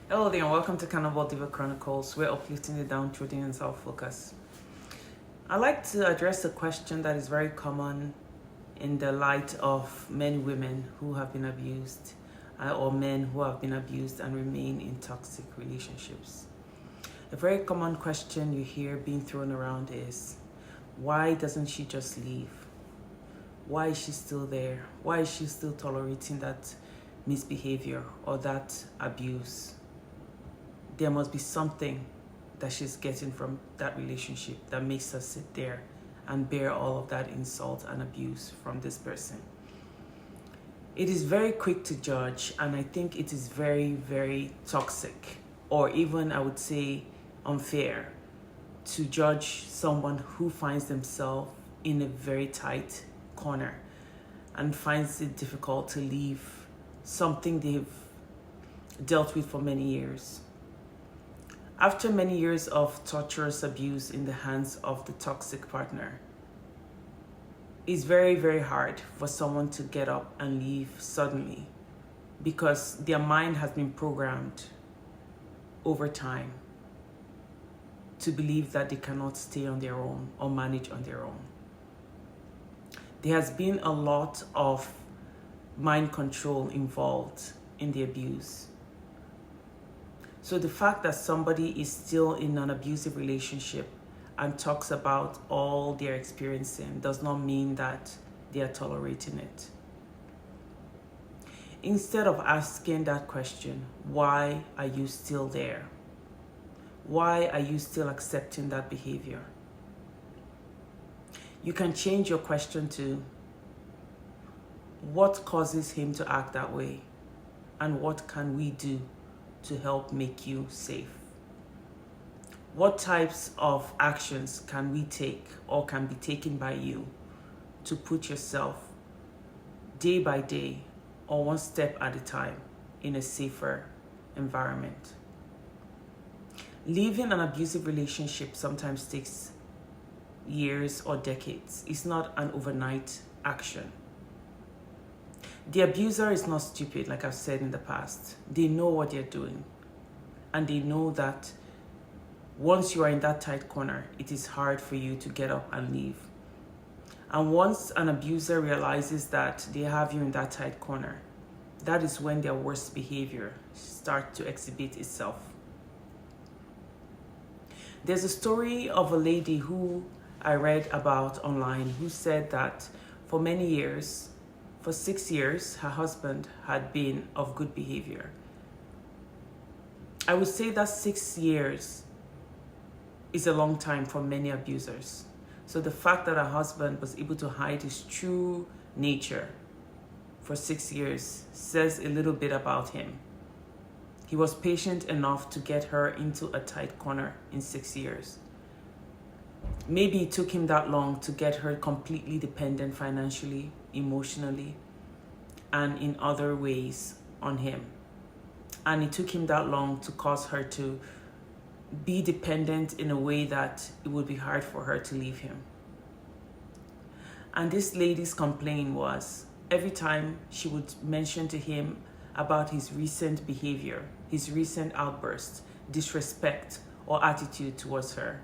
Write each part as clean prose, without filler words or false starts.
Hello there, and welcome to Cannibal Diva Chronicles. We're uplifting the downtrodden and self-focus. I like to address a question that is very common in the light of many women who have been abused, or men who have been abused and remain in toxic relationships. A very common question you hear being thrown around is, why doesn't she just leave? Why is she still there? Why is she still tolerating that misbehavior or that abuse? There must be something that she's getting from that relationship that makes her sit there and bear all of that insult and abuse from this person. It is very quick to judge, and I think it is very, very toxic, or even I would say unfair, to judge someone who finds themselves in a very tight corner and finds it difficult to leave something they've dealt with for many years. After many years of torturous abuse in the hands of the toxic partner, it's very, very hard for someone to get up and leave suddenly because their mind has been programmed over time to believe that they cannot stay on their own or manage on their own. There has been a lot of mind control involved in the abuse. So the fact that somebody is still in an abusive relationship and talks about all they're experiencing does not mean that they are tolerating it. Instead of asking that question, why are you still there? Why are you still accepting that behavior? You can change your question to, what causes him to act that way? And what can we do to help make you safe? What types of actions can we take or can be taken by you to put yourself day by day or one step at a time in a safer environment? Leaving an abusive relationship sometimes takes years or decades. It's not an overnight action. The abuser is not stupid, like I've said in the past. They know what they're doing. And they know that once you are in that tight corner, it is hard for you to get up and leave. And once an abuser realizes that they have you in that tight corner, that is when their worst behavior starts to exhibit itself. There's a story of a lady who I read about online who said that for many years, for 6 years, her husband had been of good behavior. I would say that 6 years is a long time for many abusers. So the fact that her husband was able to hide his true nature for 6 years says a little bit about him. He was patient enough to get her into a tight corner in 6 years. Maybe it took him that long to get her completely dependent financially, emotionally, and in other ways on him. And it took him that long to cause her to be dependent in a way that it would be hard for her to leave him. And this lady's complaint was every time she would mention to him about his recent behavior, his recent outbursts, disrespect, or attitude towards her,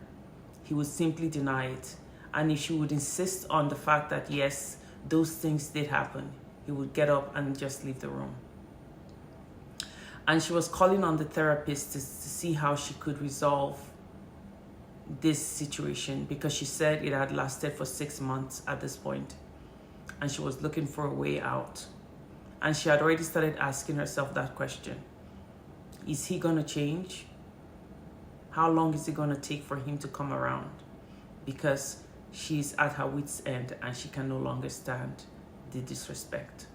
he would simply deny it. And if she would insist on the fact that yes, those things did happen, he would get up and just leave the room. And she was calling on the therapist to see how she could resolve this situation because she said it had lasted for 6 months at this point, and she was looking for a way out. And she had already started asking herself that question. Is he going to change? How long is it going to take for him to come around? Because she's at her wit's end and she can no longer stand the disrespect.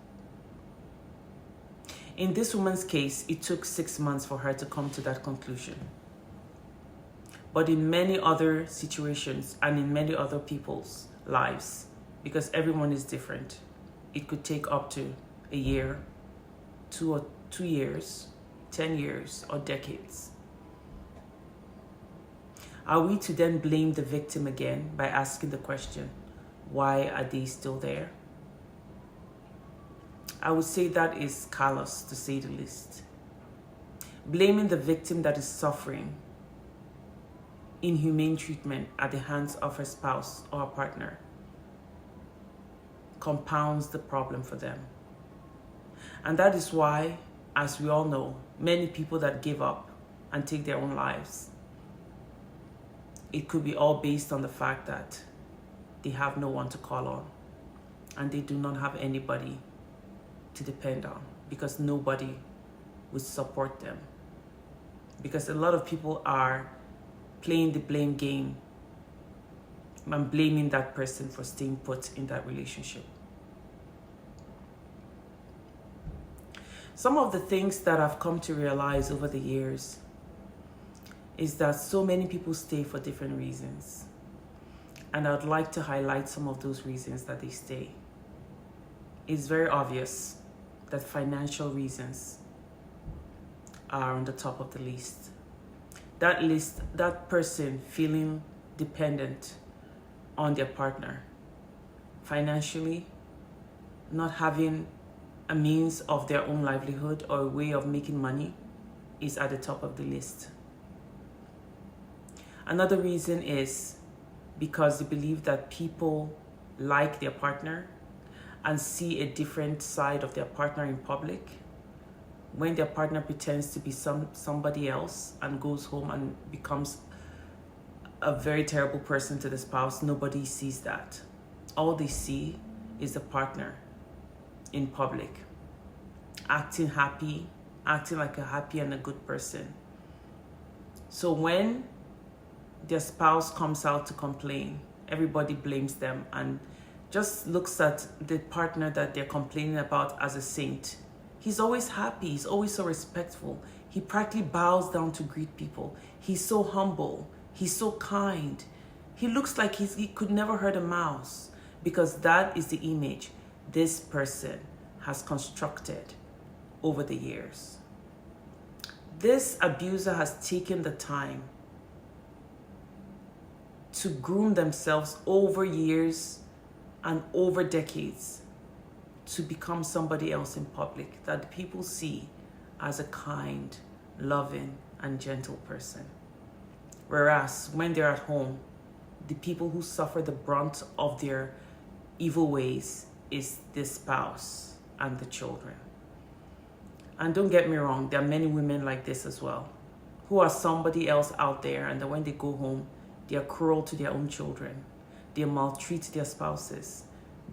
In this woman's case, it took 6 months for her to come to that conclusion. But in many other situations and in many other people's lives, because everyone is different, it could take up to a year, 2 years, 10 years, or decades. Are we to then blame the victim again by asking the question, why are they still there? I would say that is callous, to say the least. Blaming the victim that is suffering inhumane treatment at the hands of her spouse or her partner compounds the problem for them. And that is why, as we all know, many people that give up and take their own lives, it could be all based on the fact that they have no one to call on and they do not have anybody to depend on, because nobody would support them. Because a lot of people are playing the blame game and blaming that person for staying put in that relationship. Some of the things that I've come to realize over the years is that so many people stay for different reasons. And I'd like to highlight some of those reasons that they stay. It's very obvious that financial reasons are on the top of the list. That person feeling dependent on their partner financially, not having a means of their own livelihood or a way of making money, is at the top of the list. Another reason is because they believe that people like their partner and see a different side of their partner in public. When their partner pretends to be somebody else and goes home and becomes a very terrible person to the spouse, nobody sees that. All they see is the partner in public, acting happy, acting like a happy and a good person. So when their spouse comes out to complain, everybody blames them and just looks at the partner that they're complaining about as a saint. He's always happy, he's always so respectful. He practically bows down to greet people. He's so humble, he's so kind. He looks like he could never hurt a mouse, because that is the image this person has constructed over the years. This abuser has taken the time to groom themselves over years and over decades to become somebody else in public that people see as a kind, loving, and gentle person. Whereas when they're at home, the people who suffer the brunt of their evil ways is the spouse and the children. And don't get me wrong, there are many women like this as well, who are somebody else out there, and then when they go home, they are cruel to their own children. They maltreat their spouses.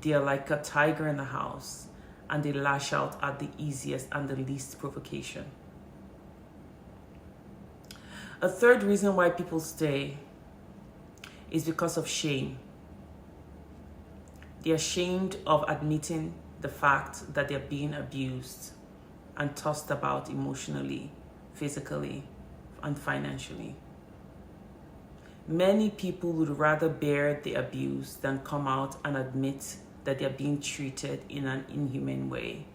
They are like a tiger in the house, and they lash out at the easiest and the least provocation. A third reason why people stay is because of shame. They are ashamed of admitting the fact that they're being abused and tossed about emotionally, physically, and financially. Many people would rather bear the abuse than come out and admit that they're being treated in an inhumane way.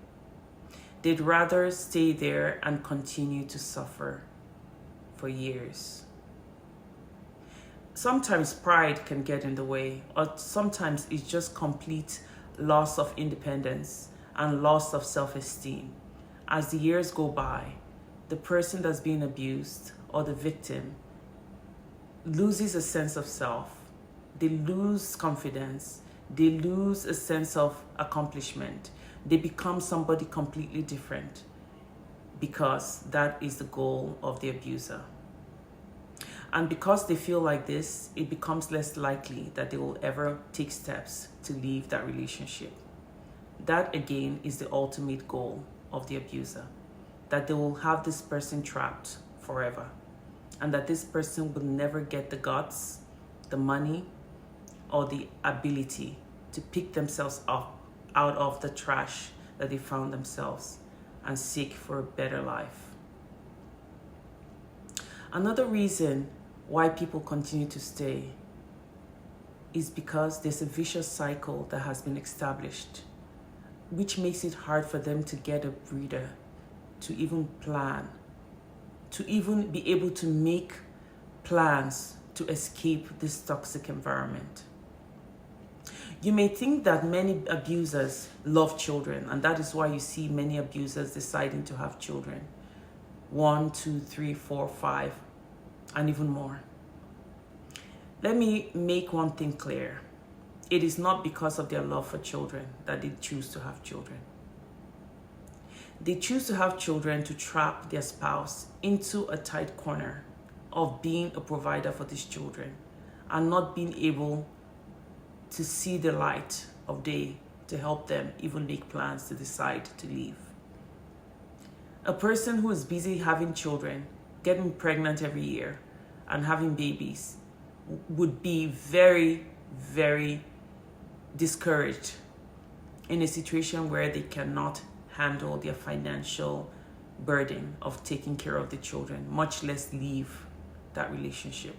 They'd rather stay there and continue to suffer for years. Sometimes pride can get in the way, or sometimes it's just complete loss of independence and loss of self-esteem. As the years go by, the person that's being abused or the victim loses a sense of self. They lose confidence. They lose a sense of accomplishment. They become somebody completely different, because that is the goal of the abuser. And because they feel like this, it becomes less likely that they will ever take steps to leave that relationship. That again is the ultimate goal of the abuser, that they will have this person trapped forever, and that this person will never get the guts, the money, or the ability to pick themselves up out of the trash that they found themselves and seek for a better life. Another reason why people continue to stay is because there's a vicious cycle that has been established, which makes it hard for them to get a breather, to even plan, to even be able to make plans to escape this toxic environment. You may think that many abusers love children, and that is why you see many abusers deciding to have children. 1, 2, 3, 4, 5, and even more. Let me make one thing clear. It is not because of their love for children that they choose to have children. They choose to have children to trap their spouse into a tight corner of being a provider for these children and not being able to see the light of day to help them even make plans to decide to leave. A person who is busy having children, getting pregnant every year, and having babies would be very, very discouraged in a situation where they cannot handle their financial burden of taking care of the children, much less leave that relationship.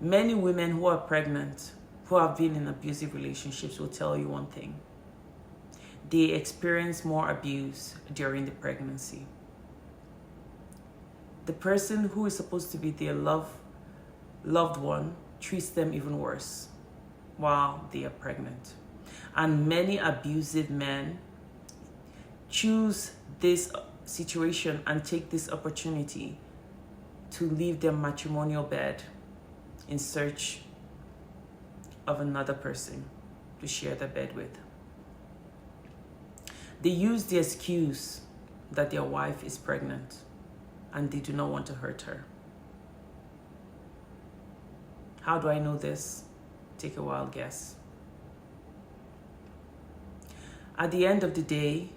Many women who are pregnant, who have been in abusive relationships, will tell you one thing. They experience more abuse during the pregnancy. The person who is supposed to be their loved one treats them even worse while they are pregnant. And many abusive men choose this situation and take this opportunity to leave their matrimonial bed in search of another person to share their bed with. They use the excuse that their wife is pregnant and they do not want to hurt her. How do I know this? Take a wild guess. At the end of the day,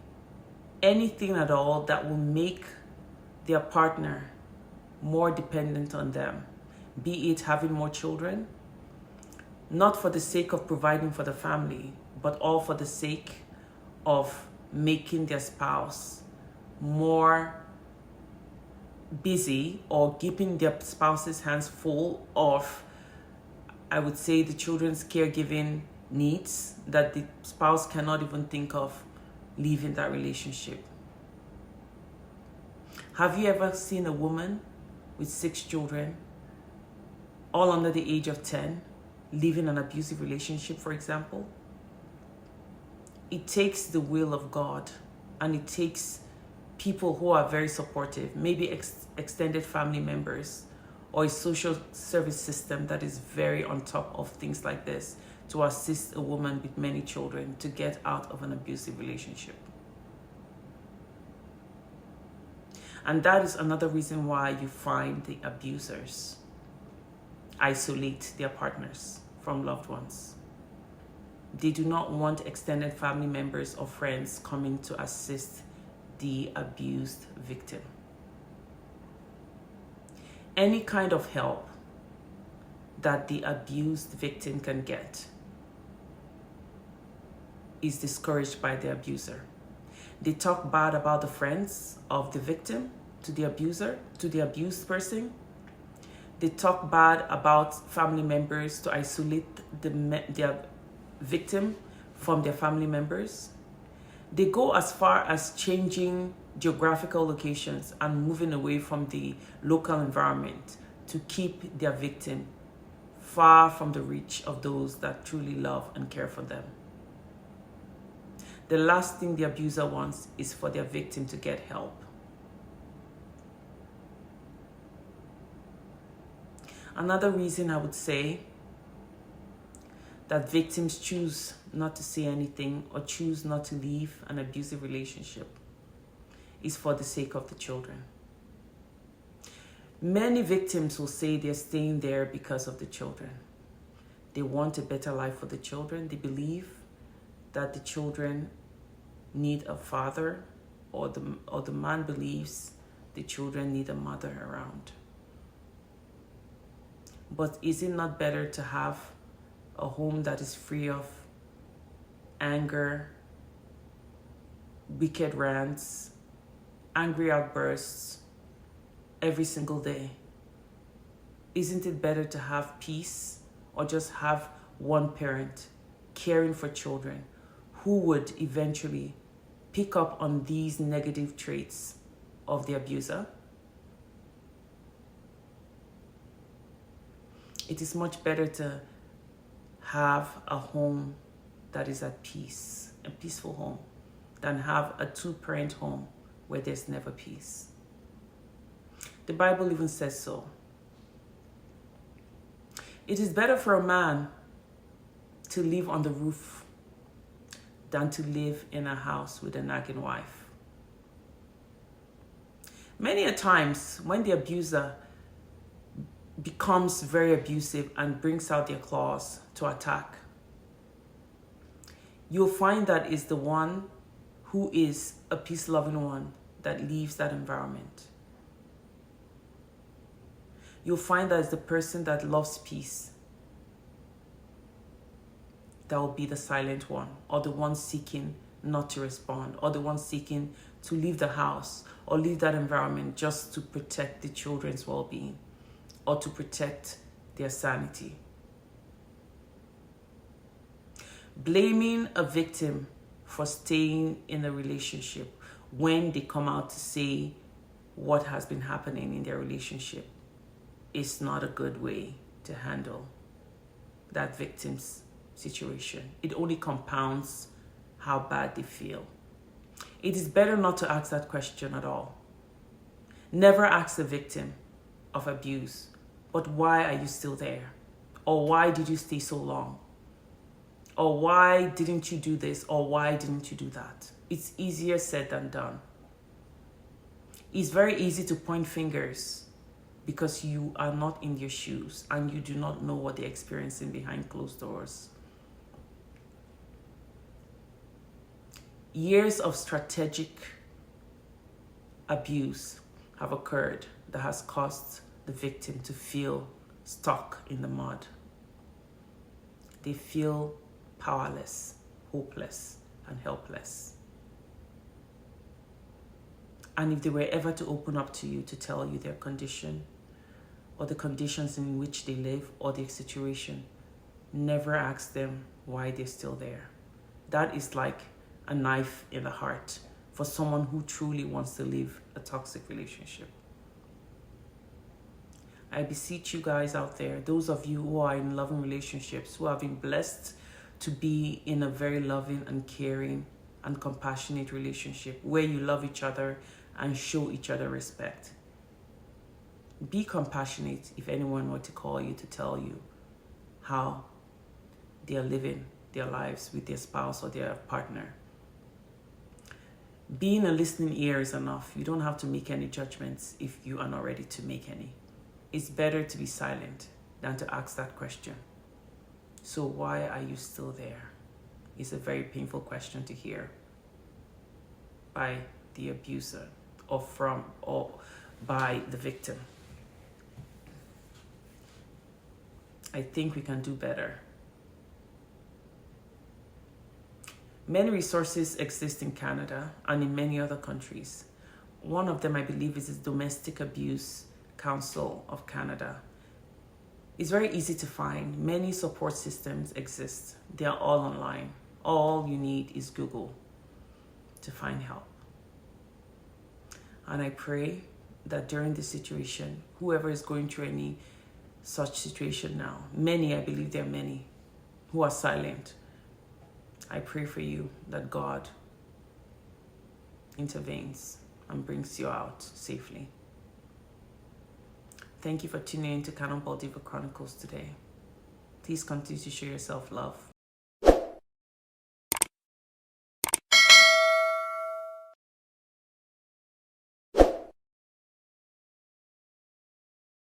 anything at all that will make their partner more dependent on them, be it having more children, not for the sake of providing for the family, but all for the sake of making their spouse more busy or keeping their spouse's hands full of, I would say, the children's caregiving needs, that the spouse cannot even think of leaving that relationship. Have you ever seen a woman with 6 children, all under the age of 10, leaving an abusive relationship, for example? It takes the will of God, and it takes people who are very supportive, maybe extended family members, or a social service system that is very on top of things like this, to assist a woman with many children to get out of an abusive relationship. And that is another reason why you find the abusers isolate their partners from loved ones. They do not want extended family members or friends coming to assist the abused victim. Any kind of help that the abused victim can get is discouraged by the abuser. They talk bad about the friends of the victim to the abuser, to the abused person. They talk bad about family members to isolate their victim from their family members. They go as far as changing geographical locations and moving away from the local environment to keep their victim far from the reach of those that truly love and care for them. The last thing the abuser wants is for their victim to get help. Another reason I would say that victims choose not to say anything or choose not to leave an abusive relationship is for the sake of the children. Many victims will say they're staying there because of the children. They want a better life for the children. They believe that the children need a father, or the man believes the children need a mother around. But is it not better to have a home that is free of anger, wicked rants, angry outbursts every single day? Isn't it better to have peace, or just have one parent caring for children who would eventually pick up on these negative traits of the abuser? It is much better to have a home that is at peace, a peaceful home, than have a two-parent home where there's never peace. The Bible even says so. It is better for a man to live on the roof than to live in a house with a nagging wife. Many a times when the abuser becomes very abusive and brings out their claws to attack, you'll find that it's the one who is a peace-loving one that leaves that environment. You'll find that it's the person that loves peace that will be the silent one, or the one seeking not to respond, or the one seeking to leave the house or leave that environment just to protect the children's well-being or to protect their sanity. Blaming a victim for staying in a relationship when they come out to say what has been happening in their relationship is not a good way to handle that victim's situation. It only compounds how bad they feel. It is better not to ask that question at all. Never ask the victim of abuse, but why are you still there? Or why did you stay so long? Or why didn't you do this? Or why didn't you do that? It's easier said than done. It's very easy to point fingers because you are not in their shoes and you do not know what they're experiencing behind closed doors. Years of strategic abuse have occurred that has caused the victim to feel stuck in the mud. They feel powerless, hopeless, and helpless. And if they were ever to open up to you to tell you their condition or the conditions in which they live or their situation, never ask them why they're still there. That is like a knife in the heart for someone who truly wants to live a toxic relationship. I beseech you guys out there, those of you who are in loving relationships, who have been blessed to be in a very loving and caring and compassionate relationship where you love each other and show each other respect. Be compassionate if anyone were to call you to tell you how they are living their lives with their spouse or their partner. Being a listening ear is enough. You don't have to make any judgments if you are not ready to make any. It's better to be silent than to ask that question. So why are you still there? It's a very painful question to hear by the abuser or by the victim. I think we can do better. Many resources exist in Canada and in many other countries. One of them, I believe, is the Domestic Abuse Council of Canada. It's very easy to find. Many support systems exist. They are all online. All you need is Google to find help. And I pray that during this situation, whoever is going through any such situation now, I believe there are many who are silent, I pray for you that God intervenes and brings you out safely. Thank you for tuning in to Cannonball Diva Chronicles today. Please continue to show yourself love.